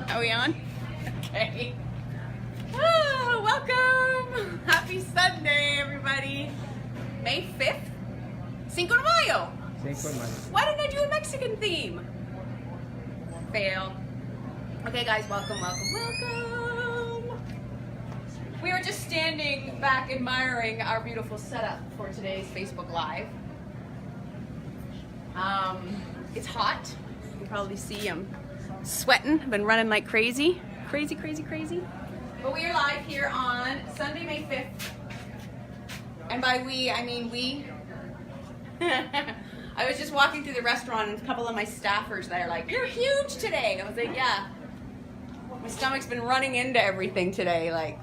Are we on? Okay. Oh, welcome! Happy Sunday, everybody. May 5th. Cinco de Mayo. Cinco de Mayo. Why didn't I do a Mexican theme? Fail. Okay, guys, welcome. We were just standing back admiring our beautiful setup for today's Facebook Live. It's hot. You can probably see I'm sweating. I've been running like crazy. Crazy. But we are live here on Sunday, May 5th. And by we, I mean we. I was just walking through the restaurant and a couple of my staffers that are like, "You're huge today." I was like, yeah. My stomach's been running into everything today. Like,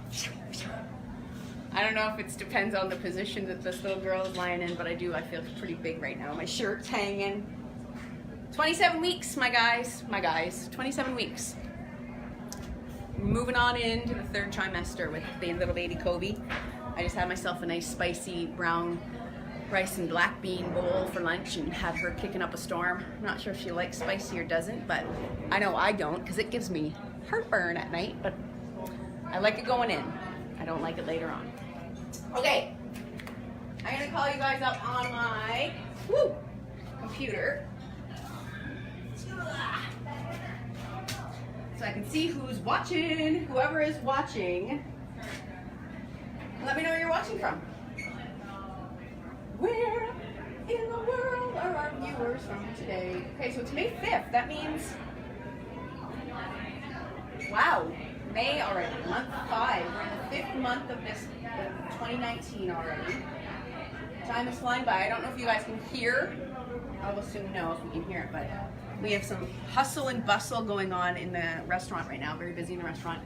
I don't know if it depends on the position that this little girl is lying in, but I feel pretty big right now. My shirt's hanging. 27 weeks, my guys. 27 weeks. Moving on into the third trimester with the little baby Kobe. I just had myself a nice spicy brown rice and black bean bowl for lunch and had her kicking up a storm. I'm not sure if she likes spicy or doesn't, but I know I don't because it gives me heartburn at night, but I like it going in. I don't like it later on. Okay, I'm gonna call you guys up on my computer so I can see who's watching. Whoever is watching, let me know where you're watching from. Where in the world are our viewers from today? Okay, so it's May 5th. That means, wow, May already, month 5. We're in the 5th month of this 2019 already. Time is flying by. I don't know if you guys can hear. I'll assume no if you can hear it, but we have some hustle and bustle going on in the restaurant right now. Very busy in the restaurant.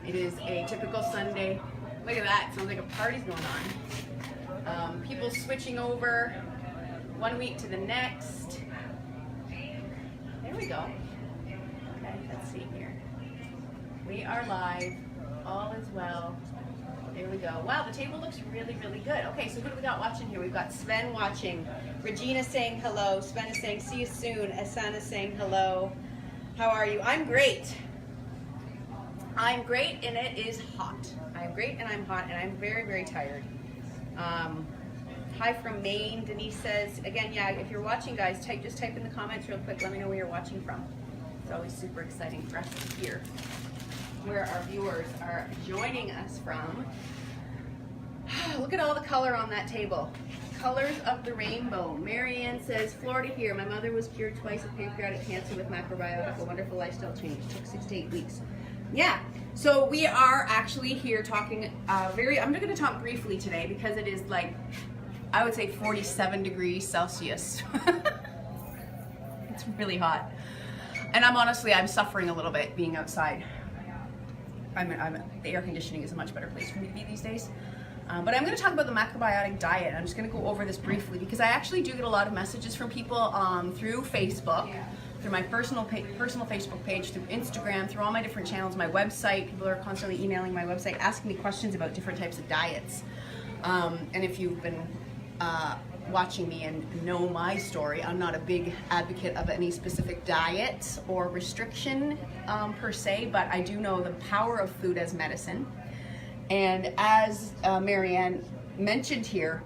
It is a typical Sunday. Look at that. It sounds like a party's going on. People switching over one week to the next. There we go. Okay, let's see here. We are live. All is well. There we go. Wow, the table looks really good. Okay, so who do we got watching here? We've got Sven watching. Regina saying hello. Sven is saying see you soon. Asana is saying hello. How are you? I'm great. I'm great and it is hot. I'm great and I'm hot and I'm very tired. Hi from Maine. Denise says, again, yeah, if you're watching, guys, just type in the comments real quick. Let me know where you're watching from. It's always super exciting for us to hear where our viewers are joining us from. Look at all the color on that table. Colors of the rainbow. Marianne says, Florida here. My mother was cured twice of pancreatic cancer with macrobiotics. A wonderful lifestyle change. It took 6 to 8 weeks. Yeah, so we are actually here talking I'm going to talk briefly today because it is like, I would say 47 degrees Celsius. It's really hot. And I'm suffering a little bit being outside. The air conditioning is a much better place for me to be these days. But I'm going to talk about the macrobiotic diet. I'm just going to go over this briefly because I actually do get a lot of messages from people through Facebook, through my personal Facebook page, through Instagram, through all my different channels, my website. People are constantly emailing my website, asking me questions about different types of diets. And if you've been watching me and know my story, I'm not a big advocate of any specific diet or restriction per se, but I do know the power of food as medicine. And as Marianne mentioned here,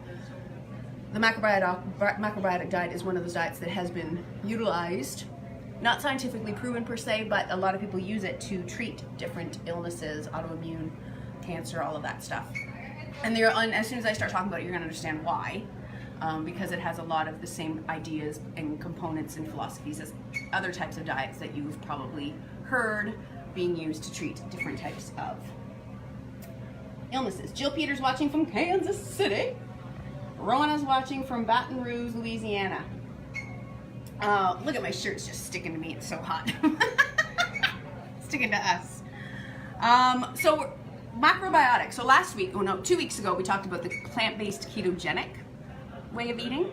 the macrobiotic diet is one of those diets that has been utilized, not scientifically proven per se, but a lot of people use it to treat different illnesses, autoimmune, cancer, all of that stuff. And as soon as I start talking about it, you're going to understand why. Because it has a lot of the same ideas and components and philosophies as other types of diets that you've probably heard being used to treat different types of illnesses. Jill Peters watching from Kansas City. Rona's watching from Baton Rouge, Louisiana. Look at my shirt's just sticking to me. It's so hot. Sticking to us. So macrobiotics. So 2 weeks ago, we talked about the plant-based ketogenic way of eating.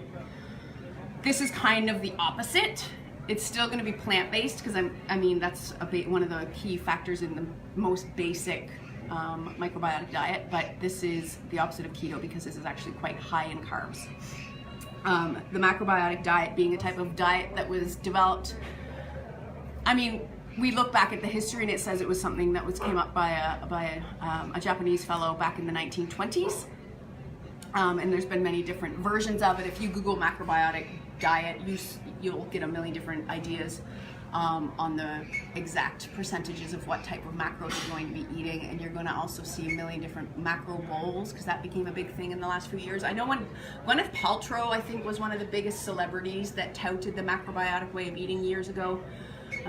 This is kind of the opposite. It's still going to be plant-based because that's one of the key factors in the most basic microbiotic diet, but this is the opposite of keto because this is actually quite high in carbs. The macrobiotic diet being a type of diet that was developed, we look back at the history and it says it was something that came up by a Japanese fellow back in the 1920s. And there's been many different versions of it. If you Google macrobiotic diet, you'll get a million different ideas on the exact percentages of what type of macros you're going to be eating, and you're going to also see a million different macro bowls, because that became a big thing in the last few years. I know when Gwyneth Paltrow, I think, was one of the biggest celebrities that touted the macrobiotic way of eating years ago.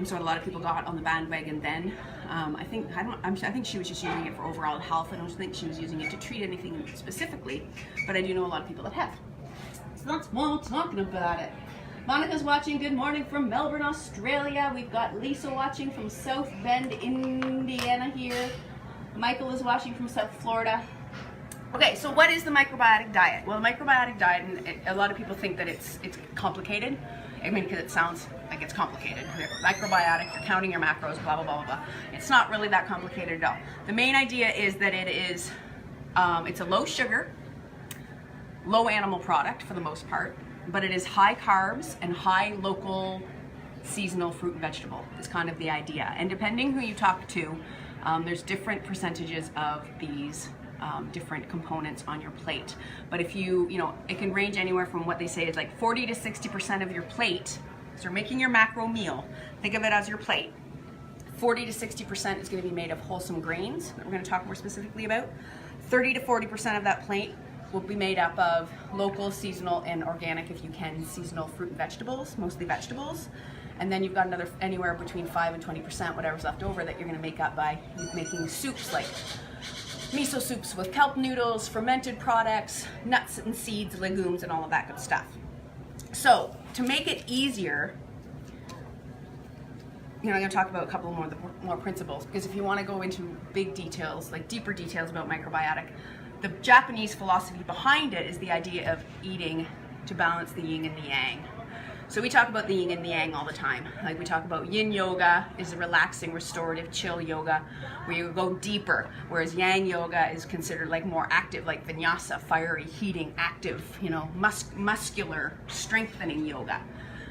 So a lot of people got on the bandwagon then. I think she was just using it for overall health. I don't think she was using it to treat anything specifically, but I do know a lot of people that have. So that's why I'm talking about it. Monica's watching. Good morning from Melbourne, Australia. We've got Lisa watching from South Bend, Indiana here. Michael is watching from South Florida. Okay, so what is the macrobiotic diet? Well, the macrobiotic diet, and a lot of people think that it's complicated. I mean, because it sounds like it's complicated. Macrobiotic, you're counting your macros, blah, blah, blah, blah, blah. It's not really that complicated at all. The main idea is that it is, it's a low sugar, low animal product for the most part, but it is high carbs and high local seasonal fruit and vegetable is kind of the idea. And depending who you talk to, there's different percentages of these different components on your plate. But if you know, it can range anywhere from what they say is like 40 to 60% of your plate. So you're making your macro meal. Think of it as your plate. 40 to 60% is going to be made of wholesome grains that we're going to talk more specifically about. 30 to 40% of that plate will be made up of local, seasonal, and organic, if you can, seasonal fruit and vegetables, mostly vegetables. And then you've got another anywhere between 5 and 20%, whatever's left over, that you're going to make up by making soups like miso soups with kelp noodles, fermented products, nuts and seeds, legumes, and all of that good stuff. So to make it easier, I'm going to talk about a couple more principles, because if you want to go into big details, like deeper details about macrobiotic, the Japanese philosophy behind it is the idea of eating to balance the yin and the yang. So we talk about the yin and the yang all the time. Like we talk about yin yoga is a relaxing, restorative, chill yoga where you go deeper, whereas yang yoga is considered like more active, like vinyasa, fiery, heating, active, muscular, strengthening yoga.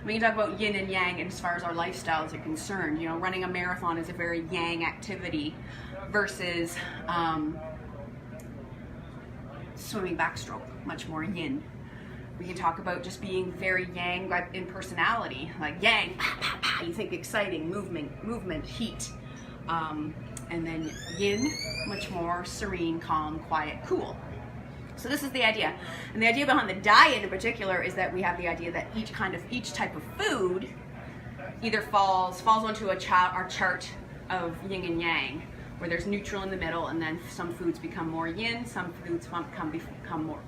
We can talk about yin and yang as far as our lifestyles are concerned. Running a marathon is a very yang activity versus swimming backstroke, much more yin. We can talk about just being very yang in personality, like yang, bah, bah, bah, you think exciting, movement, heat. And then yin, much more serene, calm, quiet, cool. So this is the idea. And the idea behind the diet in particular is that we have the idea that each type of food either falls onto our chart of yin and yang, where there's neutral in the middle, and then some foods become more yin, some foods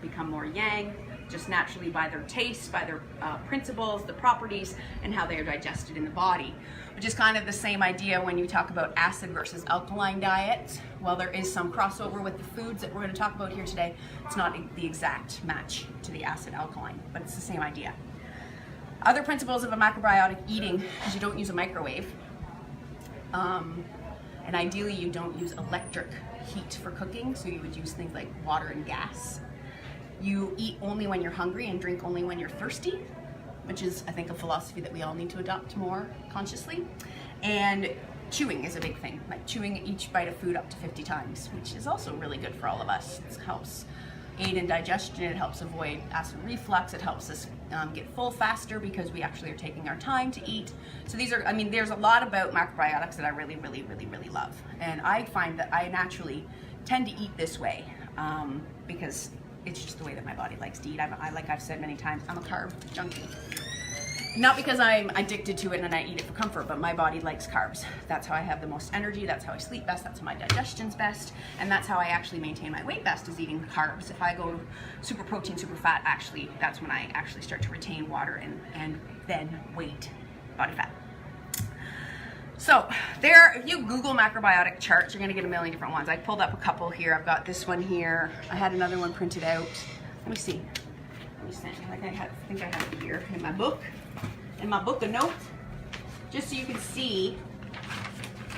become more yang, just naturally by their taste, by their principles, the properties, and how they are digested in the body. Which is kind of the same idea when you talk about acid versus alkaline diets. While there is some crossover with the foods that we're going to talk about here today, it's not the exact match to the acid alkaline, but it's the same idea. Other principles of a macrobiotic eating is you don't use a microwave. And ideally you don't use electric heat for cooking, so you would use things like water and gas. You eat only when you're hungry and drink only when you're thirsty, which is, I think, a philosophy that we all need to adopt more consciously. And chewing is a big thing, like chewing each bite of food up to 50 times, which is also really good for all of us. It helps aid in digestion, it helps avoid acid reflux, it helps us get full faster because we actually are taking our time to eat. So these are, there's a lot about macrobiotics that I really, really, really, really love. And I find that I naturally tend to eat this way because it's just the way that my body likes to eat. Like I've said many times, I'm a carb junkie. Not because I'm addicted to it and I eat it for comfort, but my body likes carbs. That's how I have the most energy, that's how I sleep best, that's how my digestion's best, and that's how I actually maintain my weight best, is eating carbs. If I go super protein, super fat, actually, that's when I actually start to retain water and then weight, body fat. So if you Google macrobiotic charts, you're gonna get a million different ones. I pulled up a couple here. I've got this one here. I had another one printed out. Let me see. I think I have it here in my book. In my book of notes, just so you can see.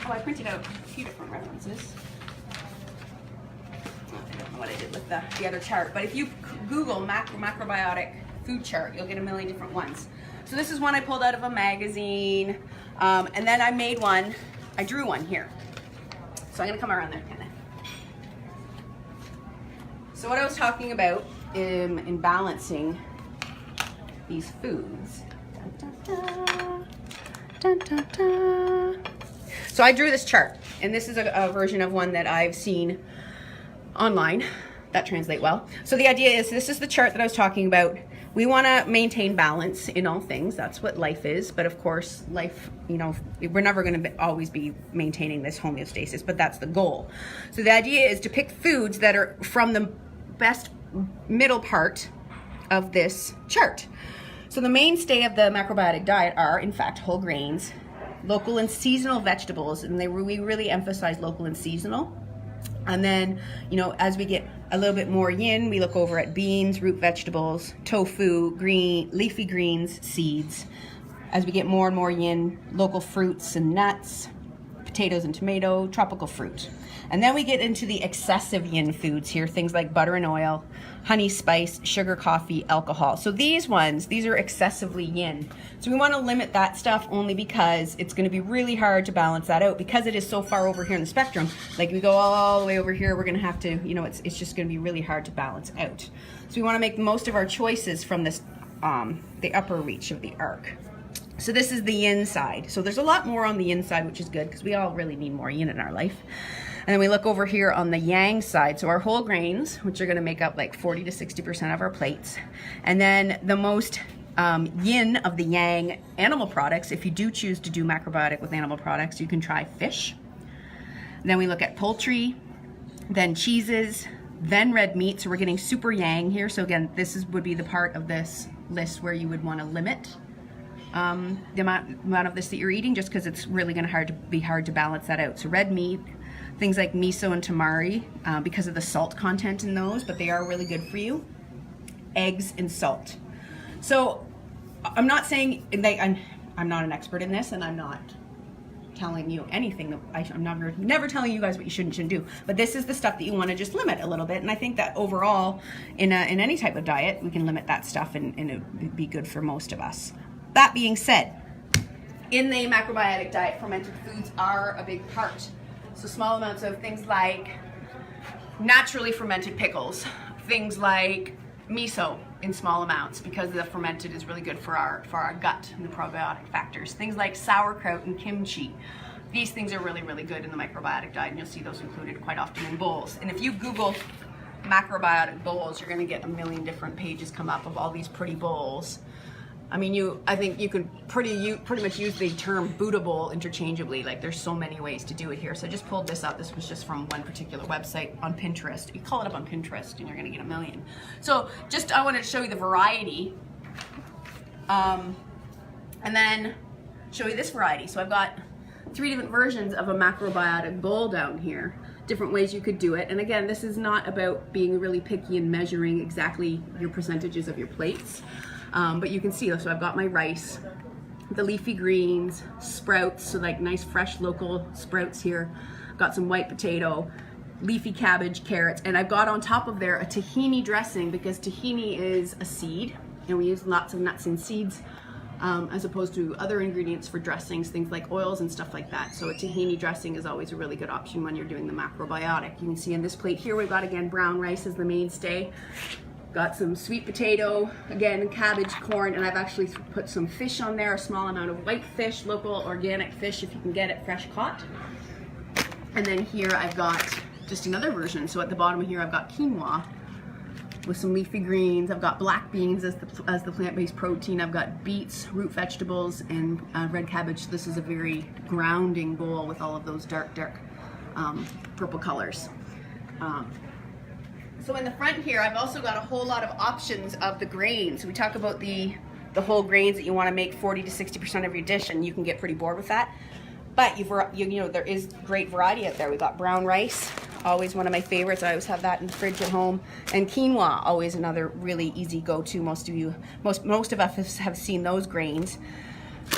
Oh, I printed out a few different references. I don't know what I did with the other chart, but if you Google macrobiotic food chart, you'll get a million different ones. So this is one I pulled out of a magazine. And then I made one, I drew one here. So I'm gonna come around there, kind of. So what I was talking about in balancing these foods. Dun, dun, dun, dun, dun, dun. So I drew this chart, and this is a version of one that I've seen online that translate well. So the idea is, this is the chart that I was talking about. We want to maintain balance in all things. That's what life is. But of course, life, you know, we're never going to always be maintaining this homeostasis, but that's the goal. So the idea is to pick foods that are from the best middle part of this chart. So the mainstay of the macrobiotic diet are, in fact, whole grains, local and seasonal vegetables, and we really emphasize local and seasonal. And then, you know, as we get a little bit more yin, we look over at beans, root vegetables, tofu, green, leafy greens, seeds. As we get more and more yin, local fruits and nuts, potatoes and tomato, tropical fruit. And then we get into the excessive yin foods here, things like butter and oil, honey, spice, sugar, coffee, alcohol. So these are excessively yin. So we want to limit that stuff only because it's going to be really hard to balance that out because it is so far over here in the spectrum. Like we go all the way over here, we're going to have to, you know, it's just going to be really hard to balance out. So we want to make the most of our choices from this, the upper reach of the arc. So this is the yin side. So there's a lot more on the yin side, which is good because we all really need more yin in our life. And then we look over here on the yang side. So our whole grains, which are going to make up like 40 to 60% of our plates. And then the most yin of the yang animal products, if you do choose to do macrobiotic with animal products, you can try fish. And then we look at poultry, then cheeses, then red meat. So we're getting super yang here. So again, would be the part of this list where you would want to limit the amount of this that you're eating, just because it's really going to be hard to balance that out. So red meat, things like miso and tamari, because of the salt content in those, but they are really good for you. Eggs and salt. So I'm not saying, I'm not an expert in this, and I'm not telling you anything. I'm never telling you guys what you shouldn't do. But this is the stuff that you want to just limit a little bit. And I think that overall, in any type of diet, we can limit that stuff, and it would be good for most of us. That being said, in the macrobiotic diet, fermented foods are a big part. So small amounts of things like naturally fermented pickles, things like miso in small amounts, because the fermented is really good for our gut and the probiotic factors. Things like sauerkraut and kimchi. These things are really, really good in the microbiotic diet, and you'll see those included quite often in bowls. And if you Google macrobiotic bowls, you're going to get a million different pages come up of all these pretty bowls. I mean, I think you could pretty much use the term Buddha bowl interchangeably. Like, there's so many ways to do it here. So I just pulled this up. This was just from one particular website on Pinterest. You call it up on Pinterest and you're gonna get a million. So I wanted to show you the variety, and then show you this variety. So I've got 3 different versions of a macrobiotic bowl down here. Different ways you could do it. And again, this is not about being really picky and measuring exactly your percentages of your plates. But you can see, so I've got my rice, the leafy greens, sprouts, so like nice fresh local sprouts here. Got some white potato, leafy cabbage, carrots, and I've got on top of there a tahini dressing, because tahini is a seed, and we use lots of nuts and seeds as opposed to other ingredients for dressings, things like oils and stuff like that. So a tahini dressing is always a really good option when you're doing the macrobiotic. You can see in this plate here, we've got, again, brown rice as the mainstay. Got some sweet potato, again, cabbage, corn, and I've actually put some fish on there, a small amount of white fish, local organic fish if you can get it fresh caught. And then here I've got just another version. So at the bottom here I've got quinoa with some leafy greens. I've got black beans as the plant-based protein. I've got beets, root vegetables, and red cabbage. This is a very grounding bowl with all of those dark purple colors. So in the front here, I've also got a whole lot of options of the grains. We talk about the whole grains that you want to make 40 to 60% of your dish, and you can get pretty bored with that. But you know, there is great variety out there. We've got brown rice, always one of my favorites. I always have that in the fridge at home. And quinoa, always another really easy go-to. Most of us have seen those grains.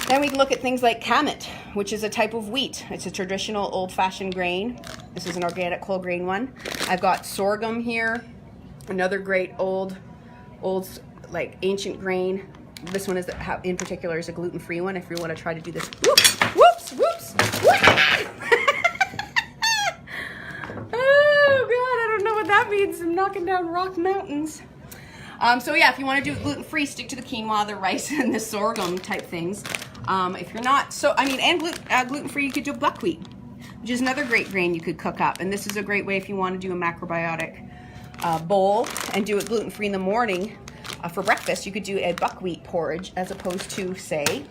Then we can look at things like kamut, which is a type of wheat. It's a traditional old-fashioned grain. This is an organic whole grain one. I've got sorghum here, another great old like ancient grain. this one is in particular is a gluten-free one. If you want to try to do this, whoops. Oh God, I don't know what that means. I'm knocking down rock mountains. So yeah, if you want to do it gluten-free, stick to the quinoa, the rice, and the sorghum type things. If you're not, and gluten-free, you could do buckwheat, which is another great grain you could cook up. And this is a great way if you want to do a macrobiotic bowl and do it gluten-free in the morning. For breakfast, you could do a buckwheat porridge as opposed to, say,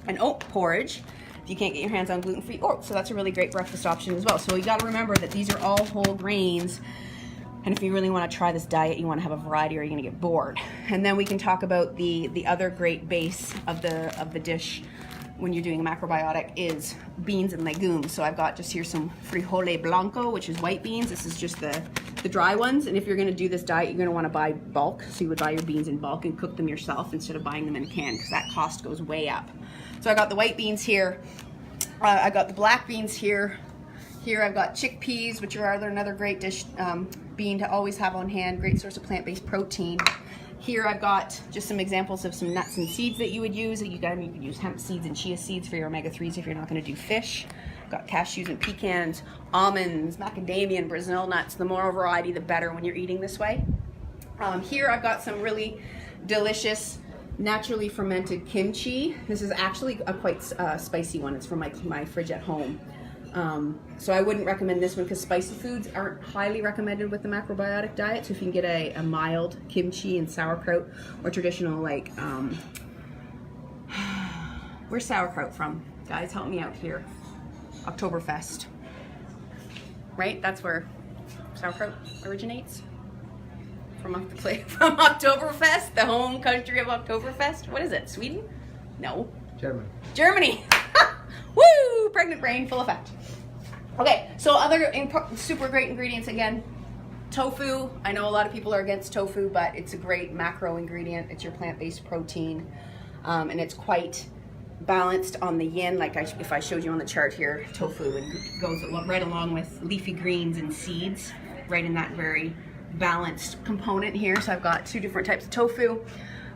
an oat porridge if you can't get your hands on gluten-free oats. So that's a really great breakfast option as well. So you got to remember that these are all whole grains. And if you really want to try this diet, you want to have a variety or you're going to get bored. And then we can talk about the other great base of the dish when you're doing a macrobiotic is beans and legumes. So I've got just here some frijole blanco, which is white beans. This is just the dry ones. And if you're going to do this diet, you're going to want to buy bulk. So you would buy your beans in bulk and cook them yourself instead of buying them in a can, because that cost goes way up. So I got the white beans here. I got the black beans here. Here I've got chickpeas, which are another great dish bean to always have on hand. Great source of plant-based protein. Here I've got just some examples of some nuts and seeds that you would use. You could use hemp seeds and chia seeds for your omega-3s if you're not going to do fish. Got cashews and pecans, almonds, macadamia, and Brazil nuts. The more variety, the better when you're eating this way. Here I've got some really delicious, naturally fermented kimchi. This is actually a quite spicy one. It's from my fridge at home. So I wouldn't recommend this one because spicy foods aren't highly recommended with the macrobiotic diet. So if you can get a mild kimchi and sauerkraut or traditional like, where's sauerkraut from? Guys, help me out here. Oktoberfest. Right? That's where sauerkraut originates? From Oktoberfest, the home country of Oktoberfest. What is it? Sweden? No. Germany. Woo! Pregnant brain, full effect. Okay, so other super great ingredients again. Tofu. I know a lot of people are against tofu, but it's a great macro ingredient. It's your plant-based protein, and it's quite balanced on the yin. Like if I showed you on the chart here, tofu goes right along with leafy greens and seeds, right in that very balanced component here. So I've got two different types of tofu.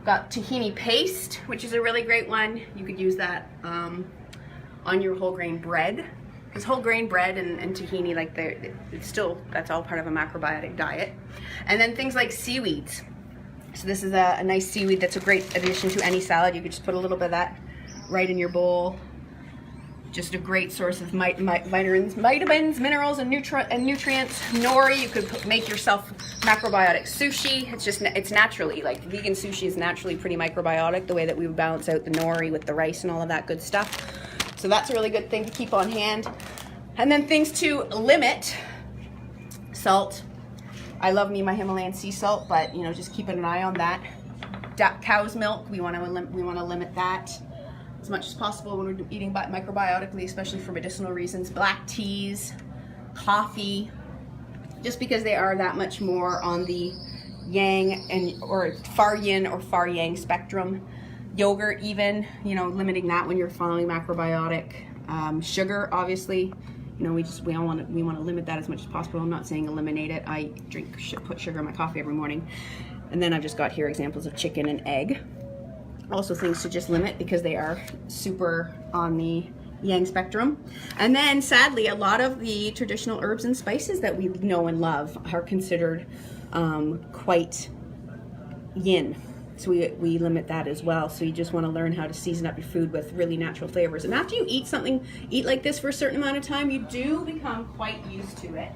Got tahini paste, which is a really great one. You could use that on your whole grain bread. Because whole grain bread and tahini, like that's all part of a macrobiotic diet. And then things like seaweeds. So this is a nice seaweed that's a great addition to any salad. You could just put a little bit of that right in your bowl. Just a great source of vitamins, minerals, and nutrients. Nori, you could make yourself macrobiotic sushi. It's naturally, like vegan sushi is naturally pretty microbiotic, the way that we would balance out the nori with the rice and all of that good stuff. So that's a really good thing to keep on hand. And then things to limit: salt. I love me my Himalayan sea salt, but just keeping an eye on that. Cow's milk, we want to limit that as much as possible when we're eating microbiotically, especially for medicinal reasons. Black teas, coffee, just because they are that much more on the yang or far yin or far yang spectrum. Yogurt even, limiting that when you're following macrobiotic. Sugar, obviously, we want to limit that as much as possible. I'm not saying eliminate it. I put sugar in my coffee every morning. And then I've just got here examples of chicken and egg. Also things to just limit because they are super on the yang spectrum. And then sadly, a lot of the traditional herbs and spices that we know and love are considered quite yin. So we limit that as well. So you just want to learn how to season up your food with really natural flavors. And after you eat like this for a certain amount of time, you do become quite used to it.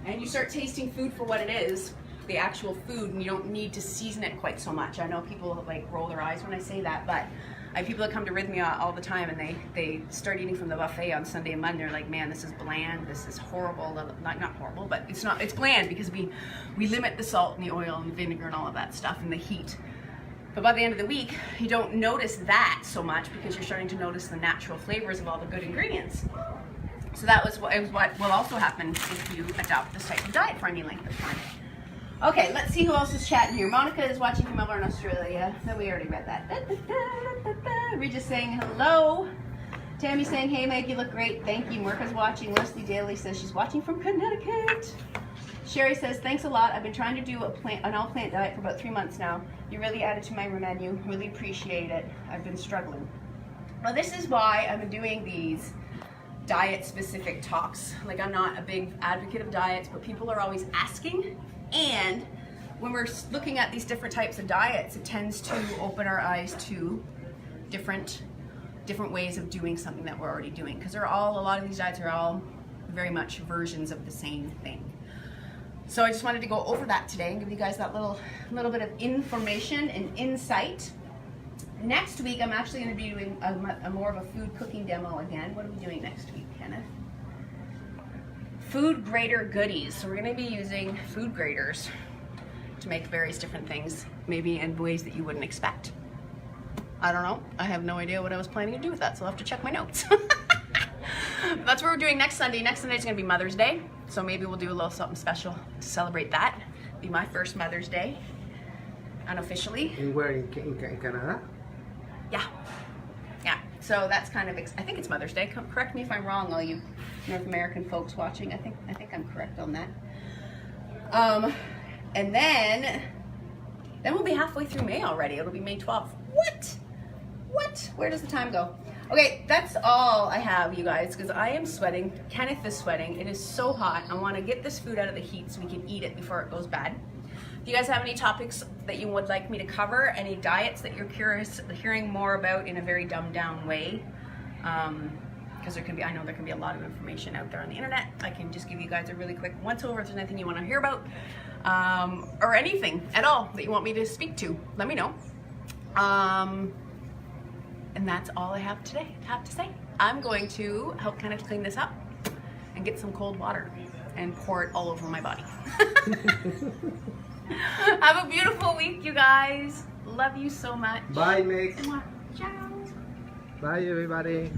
And you start tasting food for what it is, the actual food, and you don't need to season it quite so much. I know people like roll their eyes when I say that, but I have people that come to Rythmia all the time and they start eating from the buffet on Sunday and Monday. They're like, man, this is bland, this is horrible. Not horrible, but it's bland because we limit the salt and the oil and the vinegar and all of that stuff and the heat. But by the end of the week, you don't notice that so much because you're starting to notice the natural flavors of all the good ingredients. So that was what will also happen if you adopt this type of diet for any length of time. Okay, let's see who else is chatting here. Monica is watching from Melbourne, Australia. No, we already read that. Regis saying hello. Tammy saying, hey Meg, you look great. Thank you. Marka's watching. Leslie Daly says she's watching from Connecticut. Sherry says, thanks a lot. I've been trying to do an all-plant diet for about 3 months now. You really added to my menu. Really appreciate it. I've been struggling. Well, this is why I've been doing these diet-specific talks. Like, I'm not a big advocate of diets, but people are always asking. And when we're looking at these different types of diets, it tends to open our eyes to different ways of doing something that we're already doing. Because a lot of these diets are all very much versions of the same thing. So I just wanted to go over that today and give you guys that little bit of information and insight. Next week, I'm actually going to be doing a more of a food cooking demo again. What are we doing next week, Kenneth? Food grater goodies. So we're going to be using food graters to make various different things, maybe in ways that you wouldn't expect. I don't know. I have no idea what I was planning to do with that, so I'll have to check my notes. That's what we're doing next Sunday. Next Sunday is going to be Mother's Day, so maybe we'll do a little something special to celebrate that. It'll be my first Mother's Day, unofficially. And where, in Canada? Yeah. Yeah. So that's kind of, I think it's Mother's Day. Correct me if I'm wrong, all you North American folks watching. I think I'm correct on that. And then we'll be halfway through May already. It'll be May 12th. What? Where does the time go? Okay, that's all I have, you guys, because I am sweating. Kenneth is sweating. It is so hot. I want to get this food out of the heat so we can eat it before it goes bad. If you guys have any topics that you would like me to cover, any diets that you're curious hearing more about in a very dumbed down way, because I know there can be a lot of information out there on the internet. I can just give you guys a really quick once over if there's anything you want to hear about, or anything at all that you want me to speak to, let me know. And that's all I have to say. I'm going to help Kenneth clean this up and get some cold water and pour it all over my body. Have a beautiful week, you guys. Love you so much. Bye, Meg. Ciao. Bye, everybody.